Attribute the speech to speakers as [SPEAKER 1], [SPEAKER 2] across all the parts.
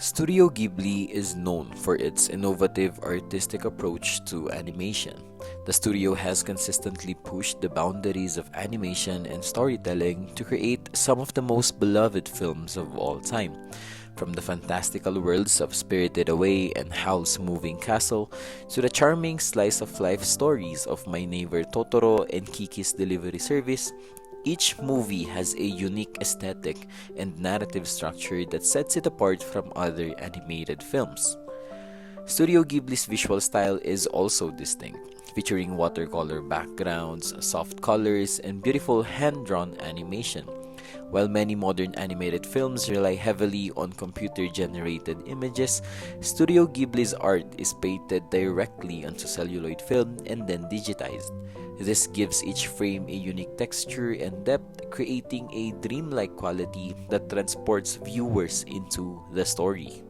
[SPEAKER 1] Studio Ghibli is known for its innovative artistic approach to animation. The studio has consistently pushed the boundaries of animation and storytelling to create some of the most beloved films of all time. From the fantastical worlds of Spirited Away and Howl's Moving Castle to the charming slice of life stories of My Neighbor Totoro and Kiki's Delivery Service, each movie has a unique aesthetic and narrative structure that sets it apart from other animated films. Studio Ghibli's visual style is also distinct, featuring watercolor backgrounds, soft colors, and beautiful hand-drawn animation. While many modern animated films rely heavily on computer-generated images, Studio Ghibli's art is painted directly onto celluloid film and then digitized. This gives each frame a unique texture and depth, creating a dreamlike quality that transports viewers into the story.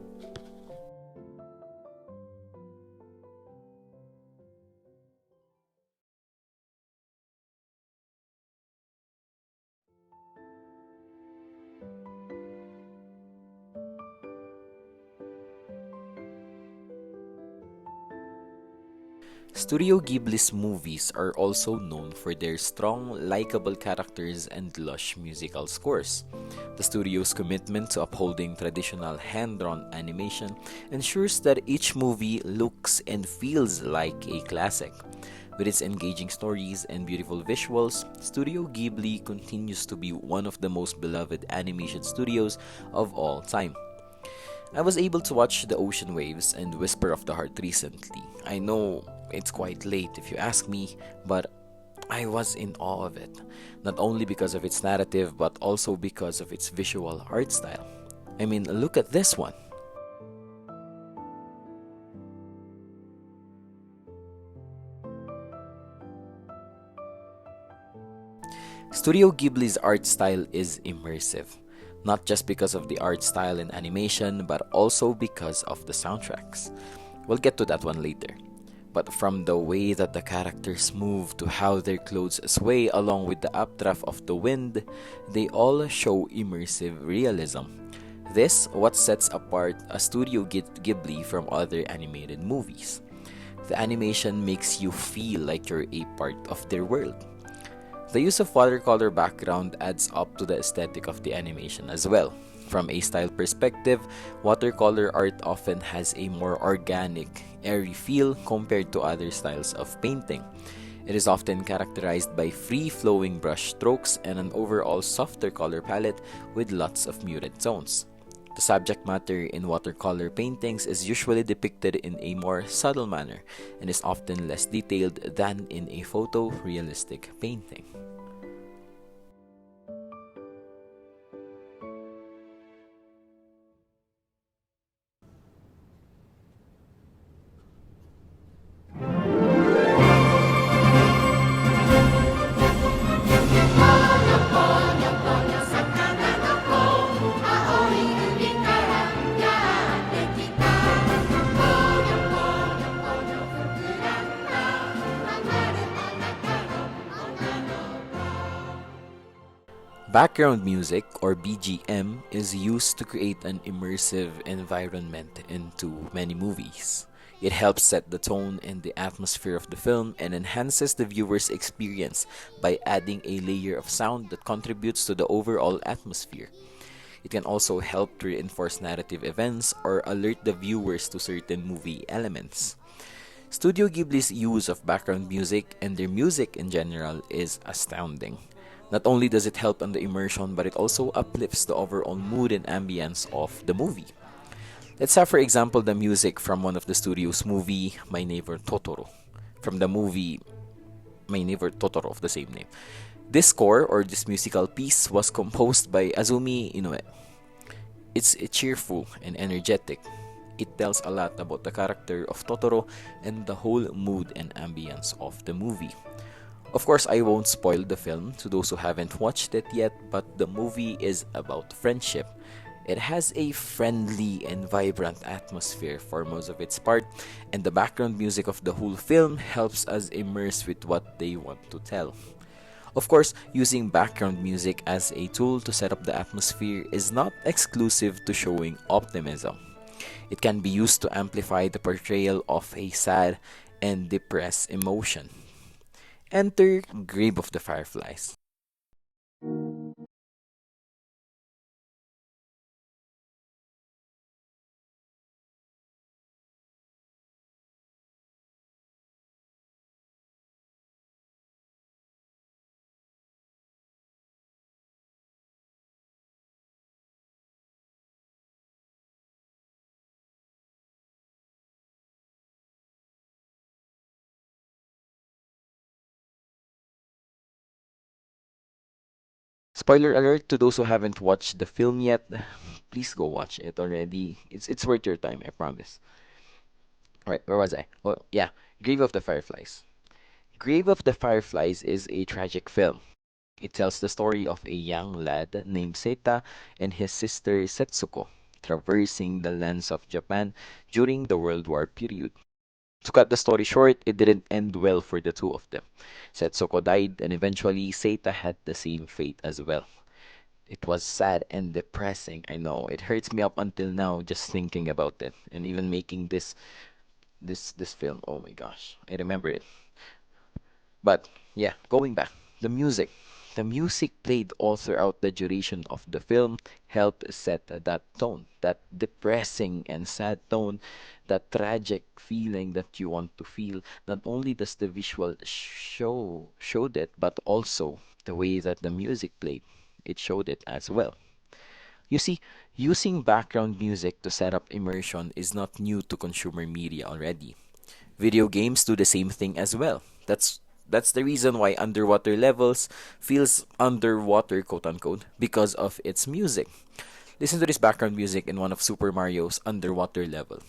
[SPEAKER 1] Studio Ghibli's movies are also known for their strong, likable characters and lush musical scores. The studio's commitment to upholding traditional hand-drawn animation ensures that each movie looks and feels like a classic. With its engaging stories and beautiful visuals, Studio Ghibli continues to be one of the most beloved animation studios of all time. I was able to watch The Ocean Waves and Whisper of the Heart recently. I know it's quite late if you ask me, but I was in awe of it, not only because of its narrative but also because of its visual art style. I mean, look at this one. Studio Ghibli's art style is immersive, not just because of the art style and animation, but also because of the soundtracks. We'll get to that one later. But from the way that the characters move to how their clothes sway along with the updraft of the wind, they all show immersive realism. This what sets apart a Studio Ghibli from other animated movies. The animation makes you feel like you're a part of their world. The use of watercolor background adds up to the aesthetic of the animation as well. From a style perspective, watercolor art often has a more organic, airy feel compared to other styles of painting. It is often characterized by free-flowing brush strokes and an overall softer color palette with lots of muted tones. The subject matter in watercolor paintings is usually depicted in a more subtle manner and is often less detailed than in a photorealistic painting. Background music, or BGM, is used to create an immersive environment into many movies. It helps set the tone and the atmosphere of the film and enhances the viewer's experience by adding a layer of sound that contributes to the overall atmosphere. It can also help to reinforce narrative events or alert the viewers to certain movie elements. Studio Ghibli's use of background music and their music in general is astounding. Not only does it help on the immersion, but it also uplifts the overall mood and ambience of the movie. Let's have, for example, the music from one of the studio's movie, My Neighbor Totoro. From the movie My Neighbor Totoro of the same name. This score, or this musical piece, was composed by Azumi Inoue. It's cheerful and energetic. It tells a lot about the character of Totoro and the whole mood and ambience of the movie. Of course, I won't spoil the film to those who haven't watched it yet, but the movie is about friendship. It has a friendly and vibrant atmosphere for most of its part, and the background music of the whole film helps us immerse with what they want to tell. Of course, using background music as a tool to set up the atmosphere is not exclusive to showing optimism. It can be used to amplify the portrayal of a sad and depressed emotion. Enter Grave of the Fireflies. Spoiler alert to those who haven't watched the film yet, please go watch it already. It's worth your time, I promise. Alright, where was I? Oh, yeah, Grave of the Fireflies. Grave of the Fireflies is a tragic film. It tells the story of a young lad named Seita and his sister Setsuko traversing the lands of Japan during the World War period. To cut the story short, it didn't end well for the two of them. Setsuko died, and eventually Seita had the same fate as well. It was sad and depressing. I know it hurts me up until now just thinking about it, and even making this film. Oh my gosh, I remember it. But yeah, going back, the music. The music played all throughout the duration of the film helped set that tone, that depressing and sad tone, that tragic feeling that you want to feel. Not only does the visual showed it, but also the way that the music played, it showed it as well. You see, using background music to set up immersion is not new to consumer media already. Video games do the same thing as well. That's the reason why Underwater Levels feels underwater, quote unquote, because of its music. Listen to this background music in one of Super Mario's underwater level.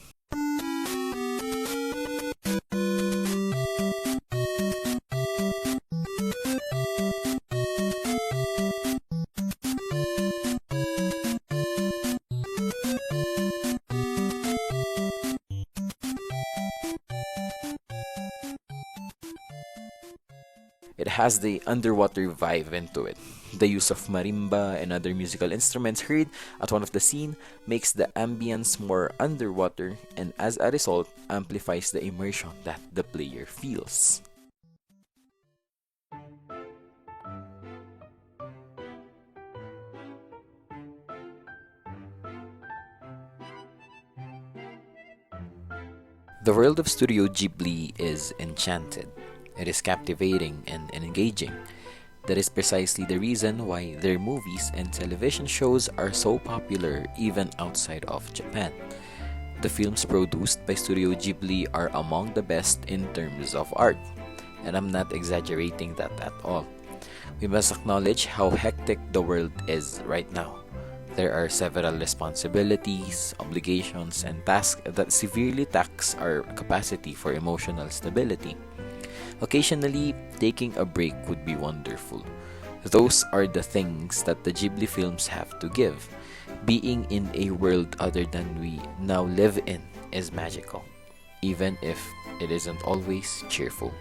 [SPEAKER 1] It has the underwater vibe into it. The use of marimba and other musical instruments heard at one of the scene makes the ambience more underwater and as a result amplifies the immersion that the player feels. The world of Studio Ghibli is enchanted. It is captivating and engaging. That is precisely the reason why their movies and television shows are so popular even outside of Japan. The films produced by Studio Ghibli are among the best in terms of art, and I'm not exaggerating that at all. We must acknowledge how hectic the world is right now. There are several responsibilities, obligations, and tasks that severely tax our capacity for emotional stability. Occasionally, taking a break would be wonderful. Those are the things that the Ghibli films have to give. Being in a world other than we now live in is magical, even if it isn't always cheerful.